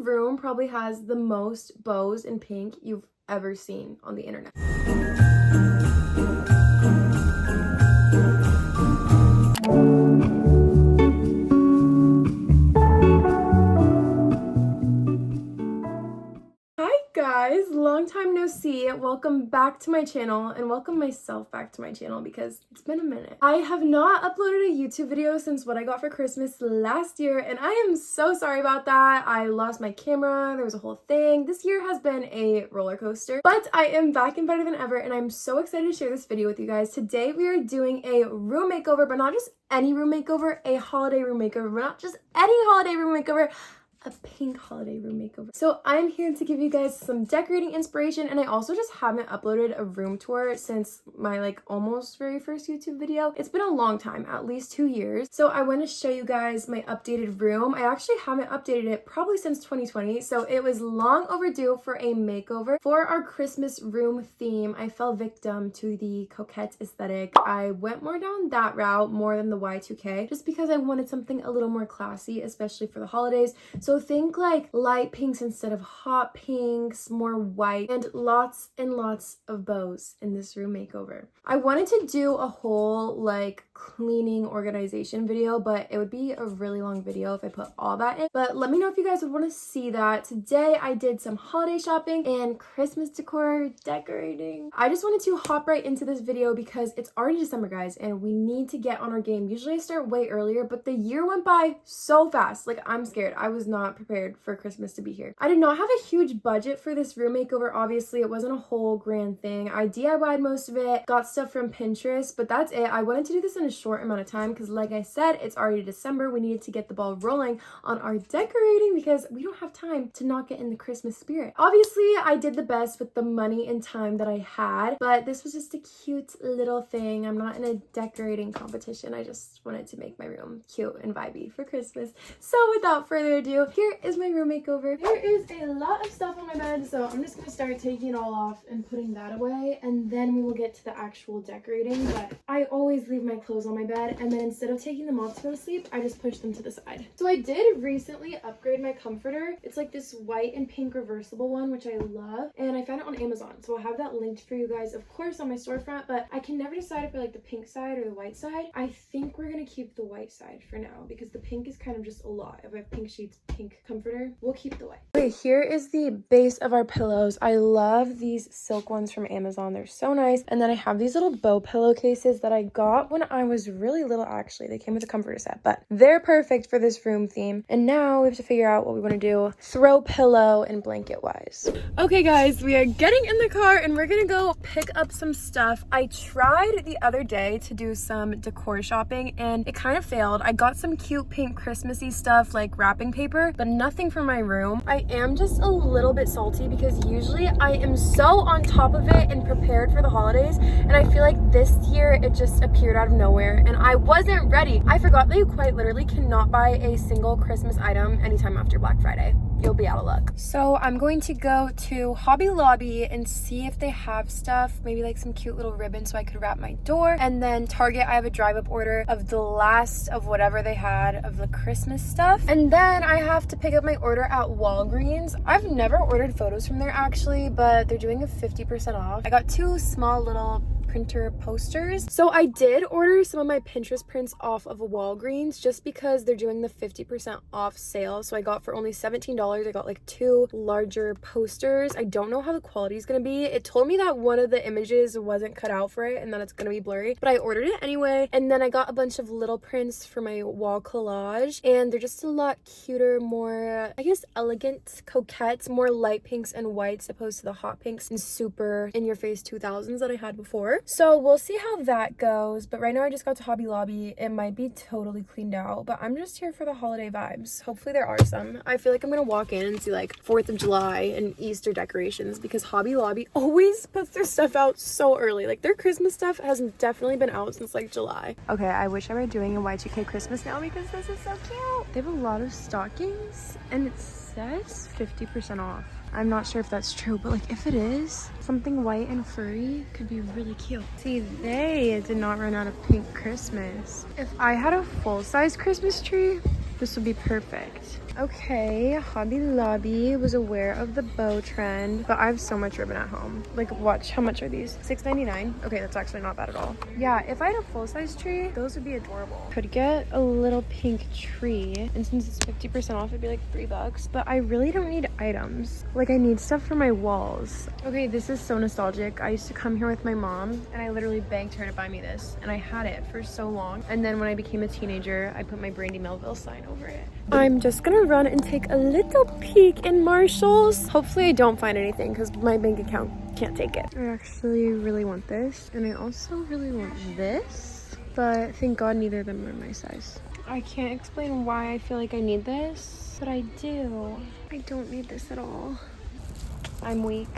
room probably has the most bows in pink you've ever seen on the internet. Guys, long time no see. Welcome back to my channel and welcome myself back to my channel because it's been a minute. I have not uploaded a YouTube video since what I got for Christmas last year and I am so sorry about that. I lost my camera, there was a whole thing. This year has been a roller coaster, but I am back and better than ever and I'm so excited to share this video with you guys. Today we are doing a room makeover, but not just any room makeover, a holiday room makeover, but not just any holiday room makeover, a pink holiday room makeover. So I'm here to give you guys some decorating inspiration, and I also just haven't uploaded a room tour since my almost very first YouTube video. It's been a long time, at least 2 years. So I want to show you guys my updated room. I actually haven't updated it probably since 2020, so it was long overdue for a makeover. For our Christmas room theme, I fell victim to the coquette aesthetic. I went more down that route more than the Y2K, just because I wanted something a little more classy, especially for the holidays. So think like light pinks instead of hot pinks, more white, and lots of bows in this room makeover. I wanted to do a whole cleaning organization video, but it would be a really long video if I put all that in. But let me know if you guys would want to see that. Today I did some holiday shopping and Christmas decor decorating. I just wanted to hop right into this video because it's already December, guys, and we need to get on our game. Usually I start way earlier, but the year went by so fast. I'm scared. I was not prepared for Christmas to be here. I did not have a huge budget for this room makeover. Obviously, it wasn't a whole grand thing. I DIY'd most of it, got stuff from Pinterest, but that's it. I wanted to do this in a short amount of time because like I said, it's already December. We needed to get the ball rolling on our decorating because we don't have time to not get in the Christmas spirit. Obviously, I did the best with the money and time that I had, but this was just a cute little thing. I'm not in a decorating competition. I just wanted to make my room cute and vibey for Christmas. So without further ado, here is my room makeover. There is a lot of stuff on my bed, so I'm just gonna start taking it all off and putting that away, and then we will get to the actual decorating. But I always leave my clothes on my bed, and then instead of taking them off to go to sleep, I just push them to the side. So I did recently upgrade my comforter. It's like this white and pink reversible one, which I love, and I found it on Amazon, so I'll have that linked for you guys, of course, on my storefront. But I can never decide if I like the pink side or the white side. I think we're gonna keep the white side for now because the pink is kind of just a lot. If I have pink sheets, pink comforter, we'll keep the white. Okay, here is the base of our pillows. I love these silk ones from Amazon. They're so nice. And then I have these little bow pillowcases that I got when I was really little, actually. They came with a comforter set, but they're perfect for this room theme. And now we have to figure out what we want to do throw pillow and blanket wise. Okay guys, we are getting in the car and we're gonna go pick up some stuff. I tried the other day to do some decor shopping and it kind of failed. I got some cute pink Christmassy stuff like wrapping paper, but nothing for my room. I am just a little bit salty because usually I am so on top of it and prepared for the holidays, and I feel like this year it just appeared out of nowhere and I wasn't ready. I forgot that you quite literally cannot buy a single Christmas item anytime after Black Friday. You'll be out of luck. So I'm going to go to Hobby Lobby and see if they have stuff, maybe like some cute little ribbons so I could wrap my door. And then Target, I have a drive up order of the last of whatever they had of the Christmas stuff. And then I have to pick up my order at Walgreens. I've never ordered photos from there actually, but they're doing a 50% off. I got 2 small little printer posters. So I did order some of my Pinterest prints off of Walgreens just because they're doing the 50% off sale. So I got for only $17. I got like 2 larger posters. I don't know how the quality is going to be. It told me that one of the images wasn't cut out for it and that it's going to be blurry, but I ordered it anyway. And then I got a bunch of little prints for my wall collage, and they're just a lot cuter, more, I guess, elegant, coquette, more light pinks and whites opposed to the hot pinks and super in your face 2000s that I had before. So we'll see how that goes. But right now I just got to Hobby Lobby. It might be totally cleaned out, but I'm just here for the holiday vibes. Hopefully there are some. I feel like I'm gonna walk in and see like 4th of July and Easter decorations because Hobby Lobby always puts their stuff out so early. Like their Christmas stuff has definitely been out since like July. Okay, I wish I were doing a Y2K Christmas now because this is so cute. They have a lot of stockings and it says 50% off. I'm not sure if that's true, but like if it is, something white and furry could be really cute. See, they did not run out of pink Christmas. If I had a full-size Christmas tree, This would be perfect. Okay, Hobby Lobby was aware of the bow trend, but I have so much ribbon at home. Like, watch, how much are these? $6.99? Okay, that's actually not bad at all. Yeah, if I had a full-size tree, those would be adorable. Could get a little pink tree, and since it's 50% off, it'd be like $3, but I really don't need items. Like, I need stuff for my walls. Okay, this is so nostalgic. I used to come here with my mom, and I literally begged her to buy me this, and I had it for so long. And then when I became a teenager, I put my Brandy Melville sign over it. I'm just gonna run and take a little peek in Marshall's. Hopefully I don't find anything because my bank account can't take it. I actually really want this, and I also really want this, but thank God neither of them are my size. I can't explain why I feel like I need this, but I do. I don't need this at all. I'm weak.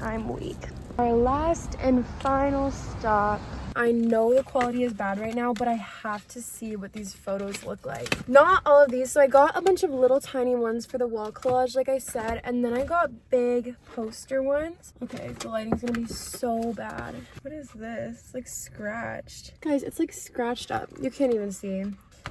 I'm weak. Our last and final stop. I know the quality is bad right now, but I have to see what these photos look like. Not all of these. So I got a bunch of little tiny ones for the wall collage, like I said, and then I got big poster ones. Okay, the lighting's gonna be so bad. What is this? It's like scratched. Guys, it's like scratched up. You can't even see.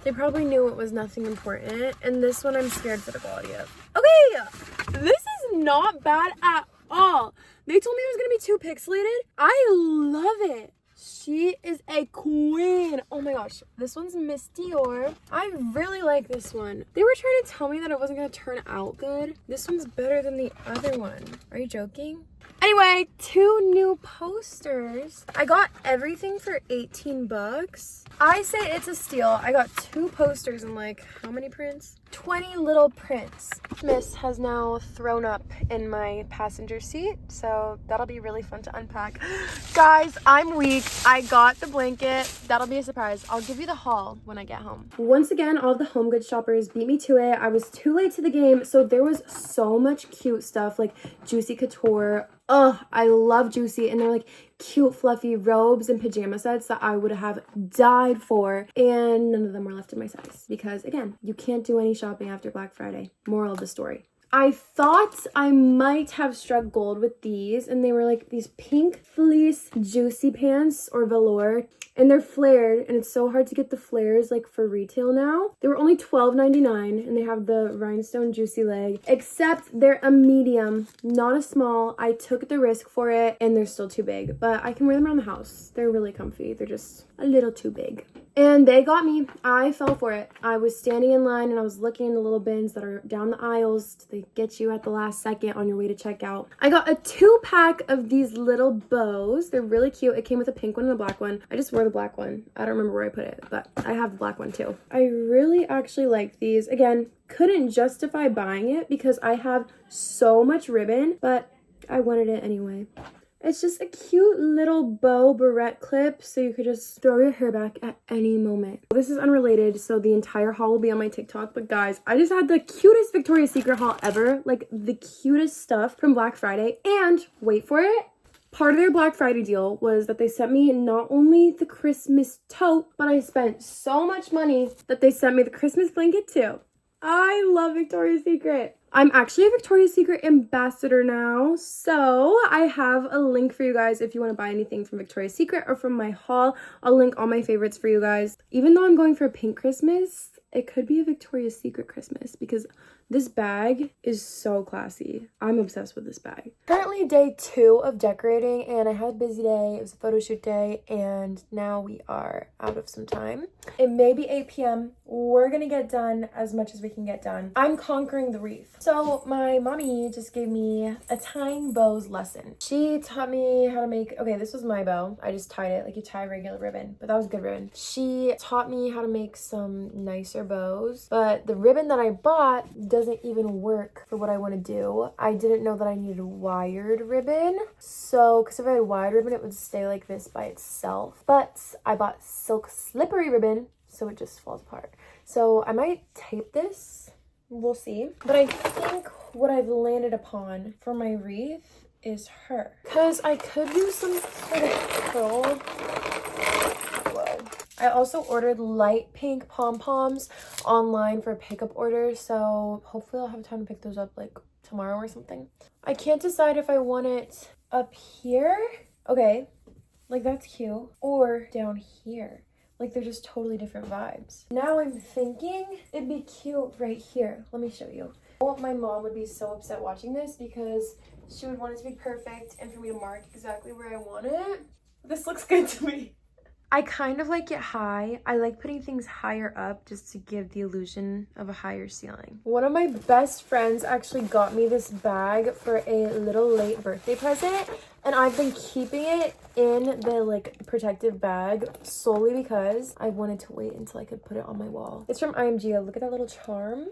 They probably knew it was nothing important, and this one I'm scared for the quality of. Okay, this is not bad at all. They told me it was gonna be too pixelated. I love it. She is a queen. Oh my gosh. This one's Miss Dior. I really like this one. They were trying to tell me that it wasn't going to turn out good. This one's better than the other one. Are you joking? Anyway, 2 new posters. I got everything for $18. I say it's a steal. I got 2 posters and like, how many prints? 20 little prints. Miss has now thrown up in my passenger seat, so that'll be really fun to unpack. Guys, I'm weak. I got the blanket. That'll be a surprise. I'll give you the haul when I get home. Once again, all of the home goods shoppers beat me to it. I was too late to the game, so there was so much cute stuff like Juicy Couture. Ugh, I love Juicy, and they're like cute fluffy robes and pajama sets that I would have died for, and none of them were left in my size because again, you can't do any shopping after Black Friday. Moral of the story. I thought I might have struck gold with these, and they were like these pink fleece juicy pants or velour, and they're flared, and it's so hard to get the flares like for retail now. They were only $12.99, and they have the rhinestone juicy leg, except they're a medium, not a small. I took the risk for it, and they're still too big, but I can wear them around the house. They're really comfy. They're just a little too big. And they got me. I fell for it. I was standing in line and I was looking in the little bins that are down the aisles. They get you at the last second on your way to checkout. I got a 2-pack of these little bows. They're really cute. It came with a pink one and a black one. I just wore the black one. I don't remember where I put it, but I have the black one too. I really actually like these. Again, couldn't justify buying it because I have so much ribbon, but I wanted it anyway. It's just a cute little bow barrette clip, so you could just throw your hair back at any moment. This is unrelated, so the entire haul will be on my TikTok, but guys, I just had the cutest Victoria's Secret haul ever, like the cutest stuff from Black Friday, and wait for it, part of their Black Friday deal was that they sent me not only the Christmas tote, but I spent so much money that they sent me the Christmas blanket too. I love Victoria's Secret. I'm actually a Victoria's Secret ambassador now, so I have a link for you guys if you want to buy anything from Victoria's Secret or from my haul. I'll link all my favorites for you guys. Even though I'm going for a pink Christmas, it could be a Victoria's Secret Christmas because this bag is so classy. I'm obsessed with this bag. Currently day 2 of decorating, and I had a busy day. It was a photo shoot day, and now we are out of some time. It may be 8 p.m. We're gonna get done as much as we can get done. I'm conquering the wreath. So my mommy just gave me a tying bows lesson. She taught me how to make, okay, this was my bow. I just tied it like you tie regular ribbon, but that was good ribbon. She taught me how to make some nicer bows, but the ribbon that I bought doesn't even work for what I want to do. I didn't know that I needed wired ribbon. So, because if I had wired ribbon, it would stay like this by itself. But I bought silk slippery ribbon, so it just falls apart. So I might tape this. We'll see. But I think what I've landed upon for my wreath is her. Because I could use some sort of curl. Whoa. I also ordered light pink pom-poms online for a pickup order, so hopefully I'll have time to pick those up like tomorrow or something. I can't decide if I want it up here. Okay, like that's cute. Or down here. Like, they're just totally different vibes. Now I'm thinking it'd be cute right here. Let me show you. Oh, my mom would be so upset watching this because she would want it to be perfect and for me to mark exactly where I want it. This looks good to me. I kind of like it high. I like putting things higher up just to give the illusion of a higher ceiling. One of my best friends actually got me this bag for a little late birthday present, and I've been keeping it in the like protective bag solely because I wanted to wait until I could put it on my wall. It's from IMG. Look at that little charm.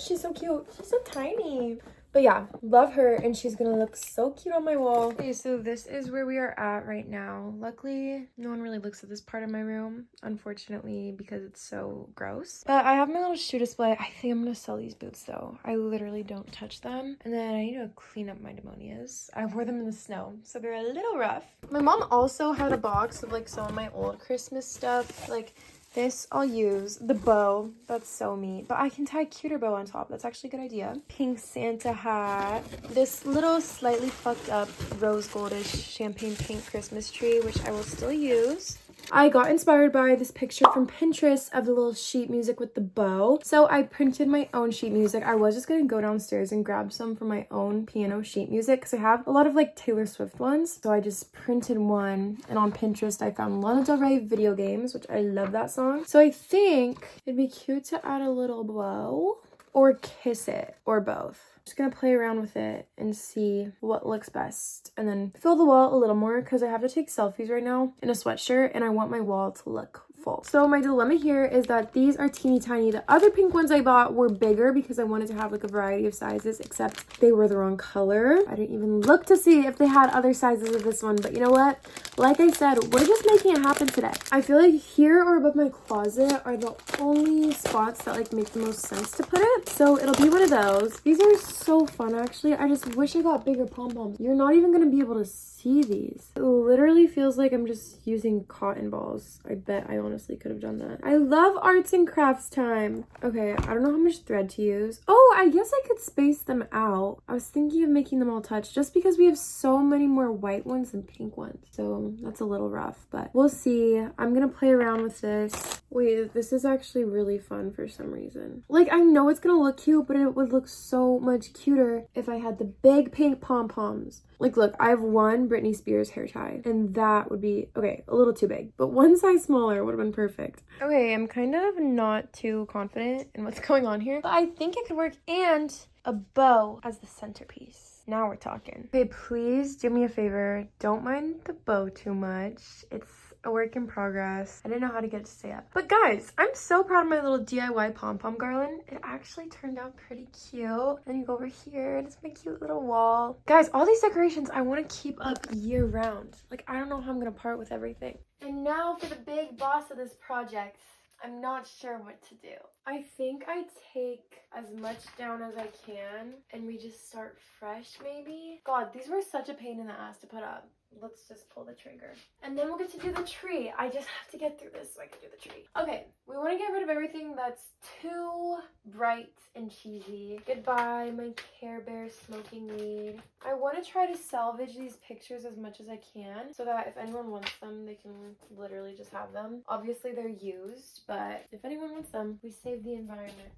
She's so cute. She's so tiny. But yeah, love her, and she's gonna look so cute on my wall. Okay, so this is where we are at right now. Luckily, no one really looks at this part of my room, unfortunately, because it's so gross. But I have my little shoe display. I think I'm gonna sell these boots though. I literally don't touch them. And then I need to clean up my demonias. I wore them in the snow, so they're a little rough. My mom also had a box of like some of my old Christmas stuff, like this I'll use. The bow, that's so me. But I can tie a cuter bow on top. That's actually a good idea. Pink Santa hat. This little slightly fucked up rose goldish champagne pink Christmas tree, which I will still use. I got inspired by this picture from Pinterest of the little sheet music with the bow. So I printed my own sheet music. I was just gonna go downstairs and grab some for my own piano sheet music because I have a lot of like Taylor Swift ones. So I just printed one, and on Pinterest I found Lana Del Rey Video Games, which I love that song. So I think it'd be cute to add a little bow or kiss it or both. Just gonna play around with it and see what looks best, and then fill the wall a little more because I have to take selfies right now in a sweatshirt and I want my wall to look full. So my dilemma here is that these are teeny tiny. The other pink ones I bought were bigger because I wanted to have like a variety of sizes, except they were the wrong color. I didn't even look to see if they had other sizes of this one, but you know what? Like I said, we're just making it happen today. I feel like here or above my closet are the only spots that like make the most sense to put it. So it'll be one of those. These are so fun actually. I just wish I got bigger pom-poms. You're not even gonna be able to see these. It literally feels like I'm just using cotton balls. I bet I honestly could have done that. I love arts and crafts time. Okay, I don't know how much thread to use. Oh, I guess I could space them out. I was thinking of making them all touch just because we have so many more white ones than pink ones. So that's a little rough, but we'll see. I'm gonna play around with this. Wait, this is actually really fun for some reason. Like, I know it's gonna look cute, but it would look so much cuter if I had the big pink pom-poms. Like, look, I have one Britney Spears hair tie, and that would be, okay, a little too big, but one size smaller would have been perfect. Okay, I'm kind of not too confident in what's going on here, but I think it could work, and a bow as the centerpiece. Now we're talking. Okay, please do me a favor. Don't mind the bow too much. It's a work in progress. I didn't know how to get it to stay up. But guys, I'm so proud of my little DIY pom-pom garland. It actually turned out pretty cute. Then you go over here and it's my cute little wall. Guys, all these decorations I want to keep up year round. Like, I don't know how I'm gonna part with everything. And now for the big boss of this project. I'm not sure what to do. I think I take as much down as I can and we just start fresh maybe. God, these were such a pain in the ass to put up. Let's just pull the trigger. And then we'll get to do the tree. I just have to get through this so I can do the tree. Okay, we want to get rid of everything that's too bright and cheesy. Goodbye, my Care Bear smoking weed. I want to try to salvage these pictures as much as I can so that if anyone wants them, they can literally just have them. Obviously, they're used, but if anyone wants them, we save the environment.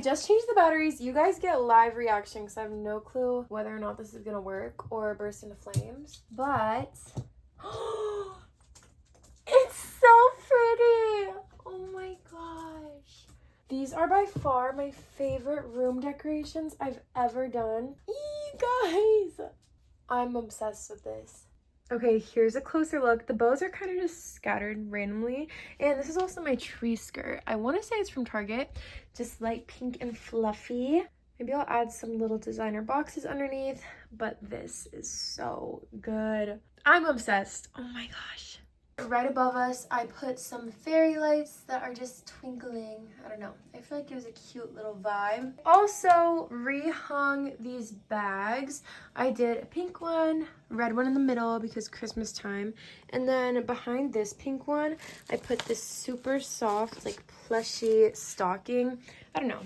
Just changed the batteries. You guys get live reaction because I have no clue whether or not this is gonna work or burst into flames, but it's so pretty. Oh my gosh, these are by far my favorite room decorations I've ever done. Eee, guys, I'm obsessed with this. Okay, here's a closer look. The bows are kind of just scattered randomly. And this is also my tree skirt. I want to say it's from Target. Just light pink and fluffy. Maybe I'll add some little designer boxes underneath. But this is so good. I'm obsessed. Oh my gosh. Right above us, I put some fairy lights that are just twinkling. I don't know. I feel like it was a cute little vibe. Also, rehung these bags. I did a pink one, red one in the middle because Christmas time. And then behind this pink one, I put this super soft, like plushy stocking. I don't know.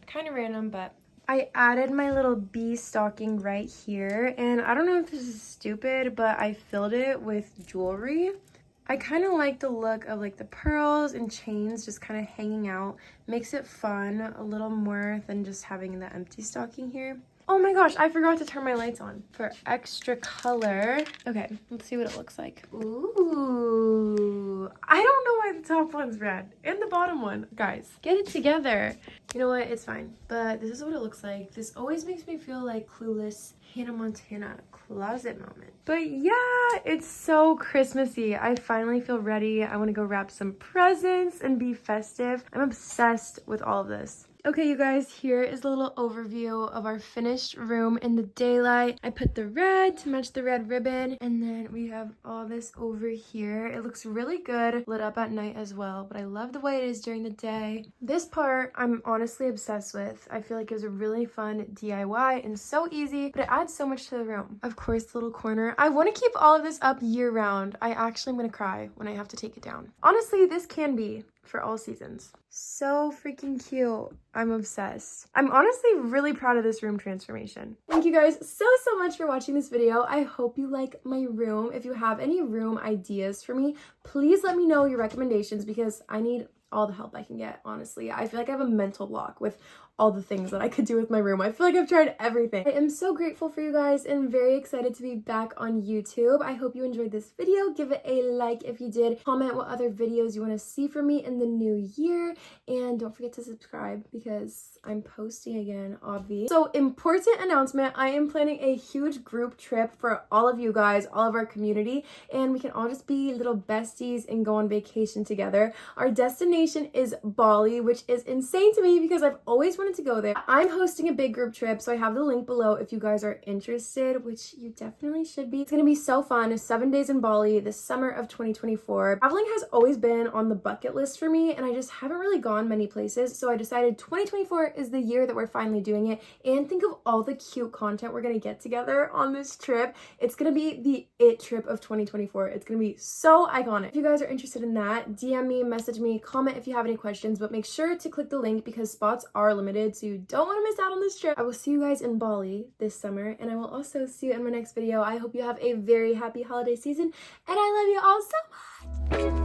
Kind of random, but I added my little bee stocking right here. And I don't know if this is stupid, but I filled it with jewelry. I kind of like the look of like the pearls and chains just kind of hanging out. Makes it fun, a little more than just having the empty stocking here. Oh my gosh, I forgot to turn my lights on for extra color. Okay, let's see what it looks like. Ooh, I don't know why the top one's red and the bottom one. Guys, get it together. You know what, it's fine. But this is what it looks like. This always makes me feel like Clueless Hannah Montana closet moment. But yeah, it's so Christmassy. I finally feel ready. I want to go wrap some presents and be festive. I'm obsessed with all of this. Okay, you guys, here is a little overview of our finished room in the daylight. I put the red to match the red ribbon, and then we have all this over here. It looks really good lit up at night as well, but I love the way it is during the day. This part I'm honestly obsessed with. I feel like it was a really fun DIY and so easy, but it adds so much to the room. Of course, the little corner. I want to keep all of this up year round. I actually am going to cry when I have to take it down. Honestly, this can be for all seasons. So freaking cute. I'm obsessed. I'm honestly really proud of this room transformation. Thank you guys so much for watching this video. I hope you like my room. If you have any room ideas for me, please let me know your recommendations because I need all the help I can get, honestly. I feel like I have a mental block with all the things that I could do with my room. I feel like I've tried everything. I am so grateful for you guys and very excited to be back on YouTube. I hope you enjoyed this video. Give it a like if you did. Comment what other videos you want to see from me in the new year. And don't forget to subscribe because I'm posting again, obvi. So, important announcement. I am planning a huge group trip for all of you guys, all of our community, and we can all just be little besties and go on vacation together. Our destination is Bali, which is insane to me because I've always wanted to go there. I'm hosting a big group trip, so I have the link below if you guys are interested, which you definitely should be. It's gonna be so fun. 7 days in Bali this summer of 2024. Traveling has always been on the bucket list for me, and I just haven't really gone many places, so I decided 2024 is the year that we're finally doing it. And think of all the cute content we're gonna get together on this trip. It's gonna be the it trip of 2024. It's gonna be so iconic. If you guys are interested in that, DM me, message me, comment if you have any questions, but make sure to click the link because spots are limited, so you don't want to miss out on this trip. I will see you guys in Bali this summer, and I will also see you in my next video. I hope you have a very happy holiday season, and I love you all so much.